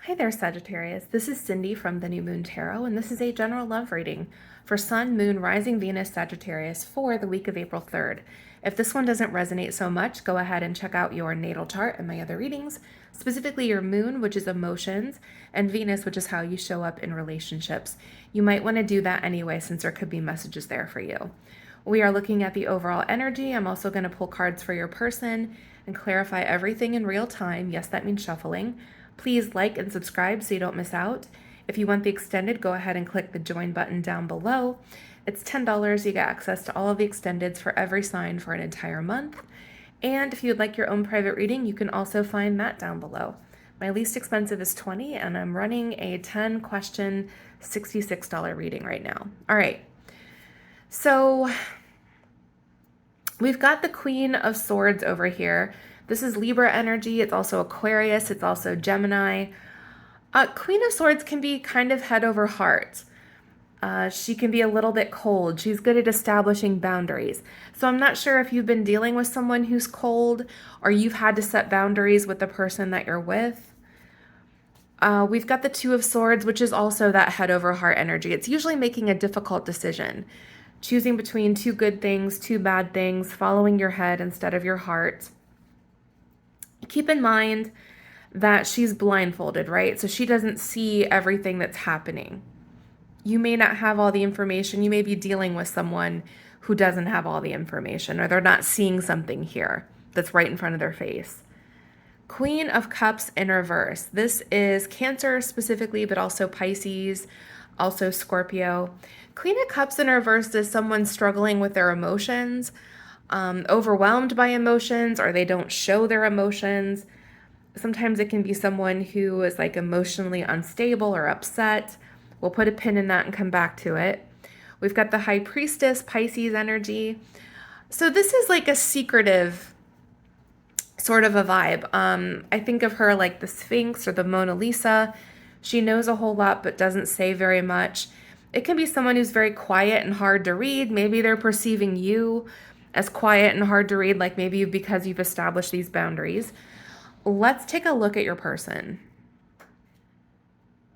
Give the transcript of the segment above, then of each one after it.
Hi there, Sagittarius. This is Cindy from the New Moon Tarot, and this is a general love reading for Sun, Moon, Rising, Venus, Sagittarius for the week of April 3rd. If this one doesn't resonate so much, go ahead and check out your natal chart and my other readings, specifically your Moon, which is emotions, and Venus, which is how you show up in relationships. You might want to do that anyway, since there could be messages there for you. We are looking at the overall energy. I'm also going to pull cards for your person and clarify everything in real time. Yes, that means shuffling. Please like and subscribe so you don't miss out. If you want the extended, go ahead and click the join button down below. It's $10. You get access to all of the extendeds for every sign for an entire month. And if you'd like your own private reading, you can also find that down below. My least expensive is $20, and I'm running a 10-question, $66 reading right now. All right. So we've got the Queen of Swords over here. This is Libra energy. It's also Aquarius. It's also Gemini. Queen of Swords can be kind of head over heart. She can be a little bit cold. She's good at establishing boundaries. So I'm not sure if you've been dealing with someone who's cold or you've had to set boundaries with the person that you're with. We've got the Two of Swords, which is also that head over heart energy. It's usually making a difficult decision, choosing between two good things, two bad things, following your head instead of your heart. Keep in mind that she's blindfolded, right? So she doesn't see everything that's happening. You may not have all the information. You may be dealing with someone who doesn't have all the information, or they're not seeing something here that's right in front of their face. Queen of Cups in reverse. This is Cancer specifically, but also Pisces, also Scorpio. Queen of Cups in reverse is someone struggling with their emotions, overwhelmed by emotions, or they don't show their emotions. Sometimes it can be someone who is like emotionally unstable or upset. We'll put a pin in that and come back to it. We've got the High Priestess, Pisces energy. So this is like a secretive sort of a vibe. I think of her like the Sphinx or the Mona Lisa. She knows a whole lot but doesn't say very much. It can be someone who's very quiet and hard to read. Maybe they're perceiving you as quiet and hard to read, like maybe because you've established these boundaries. Let's take a look at your person.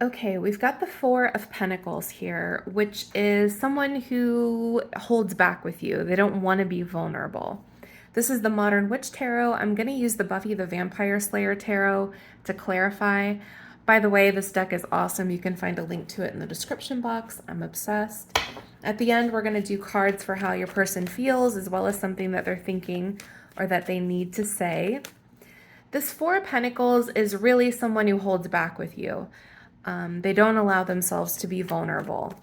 Okay, we've got the Four of Pentacles here, which is someone who holds back with you. They don't want to be vulnerable. This is the Modern Witch Tarot. I'm going to use the Buffy the Vampire Slayer Tarot to clarify. By the way, this deck is awesome. You can find a link to it in the description box. I'm obsessed. At the end, we're going to do cards for how your person feels, as well as something that they're thinking or that they need to say. This Four of Pentacles is really someone who holds back with you. They don't allow themselves to be vulnerable.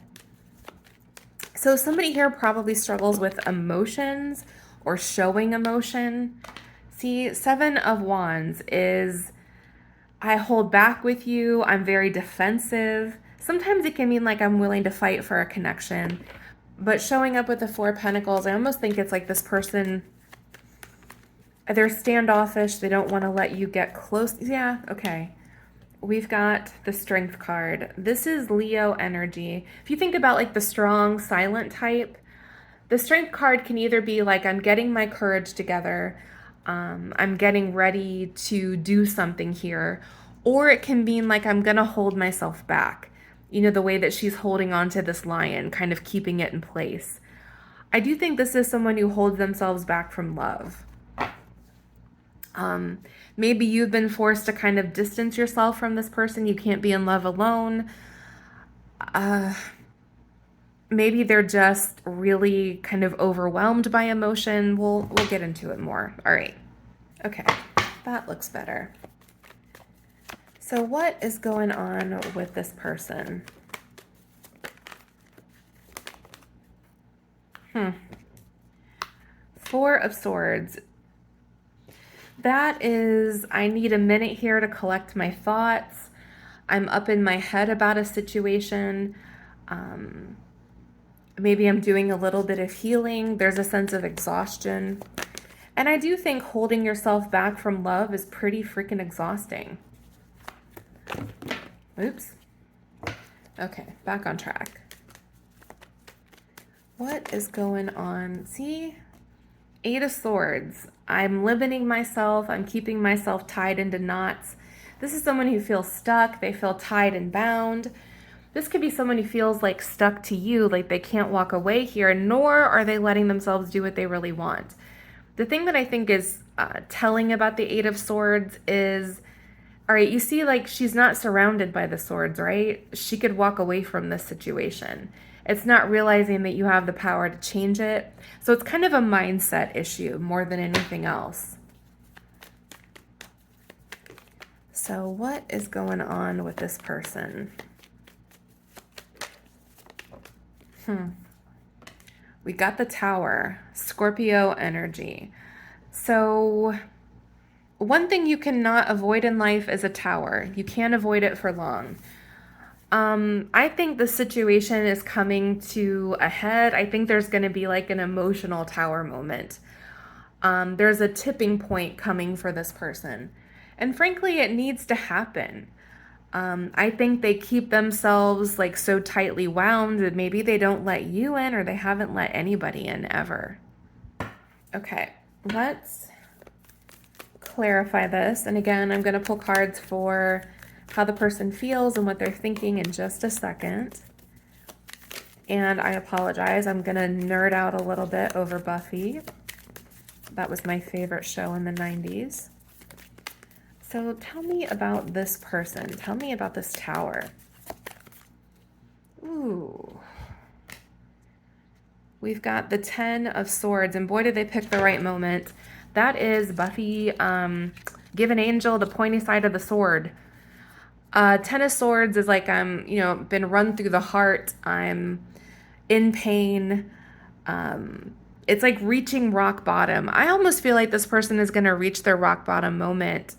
So somebody here probably struggles with emotions or showing emotion. See, Seven of Wands is, I hold back with you. I'm very defensive. Sometimes it can mean like I'm willing to fight for a connection. But showing up with the Four of Pentacles, I almost think it's like this person, they're standoffish. They don't want to let you get close. Yeah, okay. We've got the Strength card. This is Leo energy. If you think about like the strong, silent type, the Strength card can either be like, I'm getting my courage together, I'm getting ready to do something here, or it can mean like, I'm gonna hold myself back. You know, the way that she's holding on to this lion, kind of keeping it in place. I do think this is someone who holds themselves back from love. Maybe you've been forced to kind of distance yourself from this person. You can't be in love alone. Maybe they're just really kind of overwhelmed by emotion. We'll get into it more. All right. Okay, that looks better. So what is going on with this person? Four of Swords. That is, I need a minute here to collect my thoughts. I'm up in my head about a situation. Maybe I'm doing a little bit of healing. There's a sense of exhaustion. And I do think holding yourself back from love is pretty freaking exhausting. Oops. Okay, back on track. What is going on? See? Eight of Swords. I'm limiting myself. I'm keeping myself tied into knots. This is someone who feels stuck. They feel tied and bound. This could be someone who feels like stuck to you, like they can't walk away here, nor are they letting themselves do what they really want. The thing that I think is telling about the Eight of Swords is, all right, you see, like, she's not surrounded by the swords, right? She could walk away from this situation. It's not realizing that you have the power to change it. So it's kind of a mindset issue more than anything else. So what is going on with this person? We got the Tower, Scorpio energy. So one thing you cannot avoid in life is a tower. You can't avoid it for long. I think the situation is coming to a head. I think there's going to be like an emotional tower moment. There's a tipping point coming for this person. And frankly, it needs to happen. I think they keep themselves like so tightly wound that maybe they don't let you in or they haven't let anybody in ever. Okay, let's clarify this. And again, I'm going to pull cards for how the person feels and what they're thinking in just a second. And I apologize, I'm going to nerd out a little bit over Buffy. That was my favorite show in the 90s. So tell me about this person. Tell me about this Tower. Ooh. We've got the 10 of Swords, and boy, did they pick the right moment. That is Buffy, give an angel the pointy side of the sword. 10 of Swords is like I'm, been run through the heart. I'm in pain. It's like reaching rock bottom. I almost feel like this person is going to reach their rock bottom moment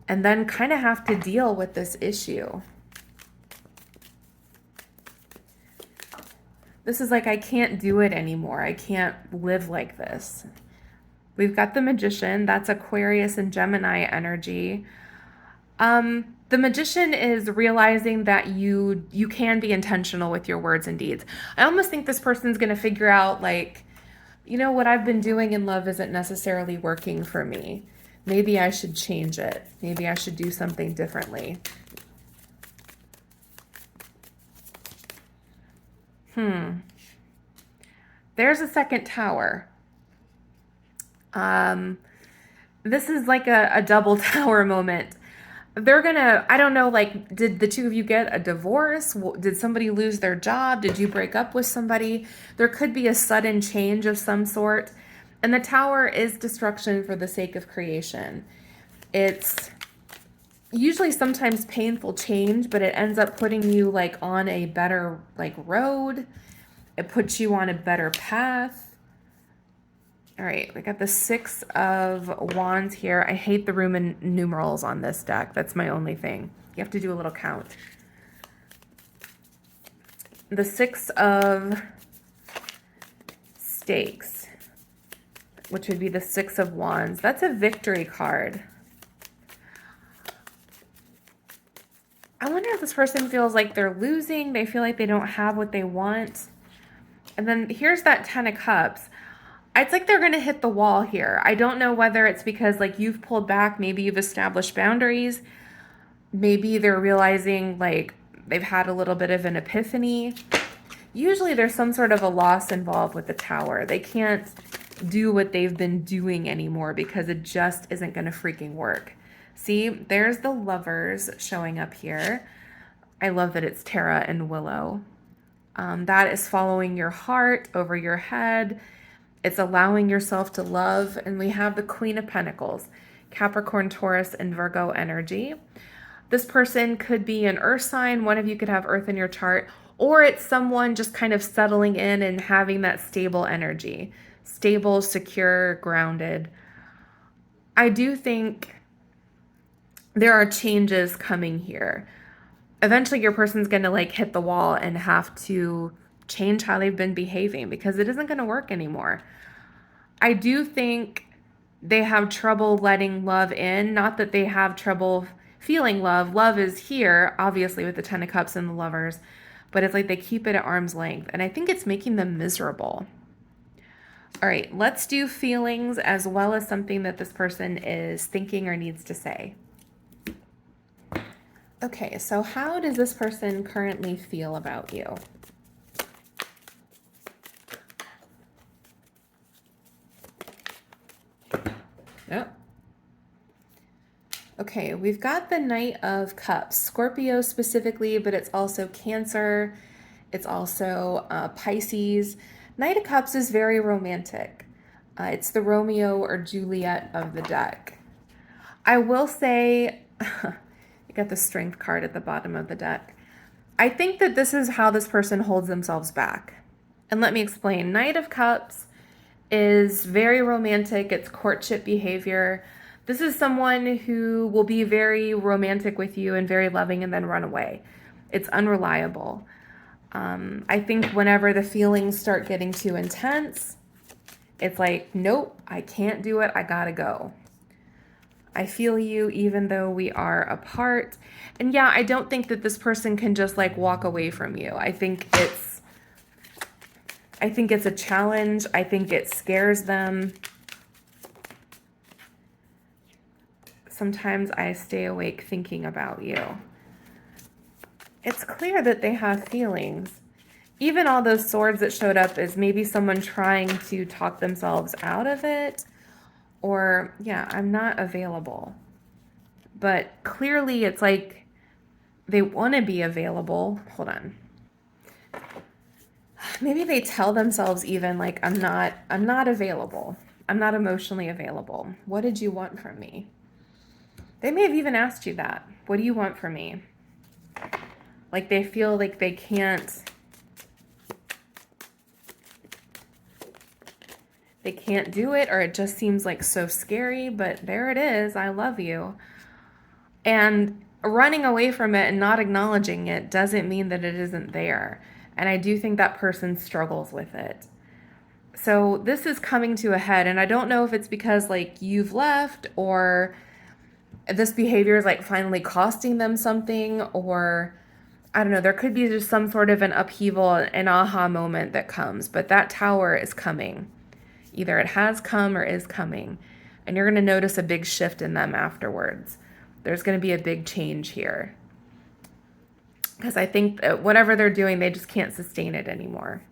and then kind of have to deal with this issue. This is like, I can't do it anymore. I can't live like this. We've got the Magician. That's Aquarius and Gemini energy. The Magician is realizing that you can be intentional with your words and deeds. I almost think this person's going to figure out, like, what I've been doing in love isn't necessarily working for me. Maybe I should change it. Maybe I should do something differently. There's a second Tower. This is like a double Tower moment. They're gonna, I don't know, like, did the two of you get a divorce? Did somebody lose their job? Did you break up with somebody? There could be a sudden change of some sort. And the Tower is destruction for the sake of creation. It's usually sometimes painful change, but it ends up putting you like on a better like road. It puts you on a better path. All right, we got the 6 of Wands here. I hate the Roman numerals on this deck. That's my only thing. You have to do a little count. The 6 of Stakes, which would be the 6 of Wands. That's a victory card. I wonder if this person feels like they're losing. They feel like they don't have what they want. And then here's that 10 of Cups. It's like they're going to hit the wall here. I don't know whether it's because like you've pulled back, maybe you've established boundaries. Maybe they're realizing like they've had a little bit of an epiphany. Usually there's some sort of a loss involved with the Tower. They can't do what they've been doing anymore because it just isn't going to freaking work. See, there's the Lovers showing up here. I love that it's Tara and Willow. That is following your heart over your head. It's allowing yourself to love. And we have the Queen of Pentacles, Capricorn, Taurus, and Virgo energy. This person could be an earth sign. One of you could have earth in your chart, or it's someone just kind of settling in and having that stable energy. Stable, secure, grounded. I do think there are changes coming here. Eventually your person's going to like hit the wall and have to change how they've been behaving because it isn't going to work anymore. I do think they have trouble letting love in. Not that they have trouble feeling love. Love is here, obviously, with the 10 of Cups and the Lovers, but it's like they keep it at arm's length. And I think it's making them miserable. All right, let's do feelings as well as something that this person is thinking or needs to say. Okay, so how does this person currently feel about you? Yep. Okay, we've got the Knight of Cups, Scorpio specifically, but it's also Cancer. It's also Pisces. Knight of Cups is very romantic. It's the Romeo or Juliet of the deck. I will say, you got the Strength card at the bottom of the deck. I think that this is how this person holds themselves back. And let me explain. Knight of Cups is very romantic. It's courtship behavior. This is someone who will be very romantic with you and very loving and then run away. It's unreliable. I think whenever the feelings start getting too intense, it's like, nope, I can't do it. I gotta go. I feel you even though we are apart. And yeah, I don't think that this person can just like walk away from you. I think it's a challenge. I think it scares them. Sometimes I stay awake thinking about you. It's clear that they have feelings. Even all those swords that showed up is maybe someone trying to talk themselves out of it. Or, yeah, I'm not available. But clearly it's like they want to be available. Hold on. Maybe they tell themselves even like, I'm not available. I'm not emotionally available. What did you want from me? They may have even asked you that. What do you want from me? Like they feel like they can't do it, or it just seems like so scary, but there it is. I love you. And running away from it and not acknowledging it doesn't mean that it isn't there. And I do think that person struggles with it. So this is coming to a head, and I don't know if it's because like you've left or this behavior is like finally costing them something, or I don't know, there could be just some sort of an upheaval, an aha moment that comes, but that Tower is coming. Either it has come or is coming, and you're going to notice a big shift in them afterwards. There's going to be a big change here. Because I think that whatever they're doing, they just can't sustain it anymore.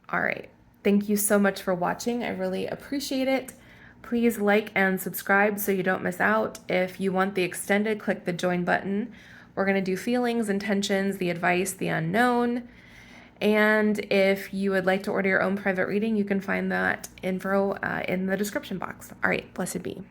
All right. Thank you so much for watching. I really appreciate it. Please like and subscribe so you don't miss out. If you want the extended, click the join button. We're going to do feelings, intentions, the advice, the unknown. And if you would like to order your own private reading, you can find that info in the description box. All right, blessed be.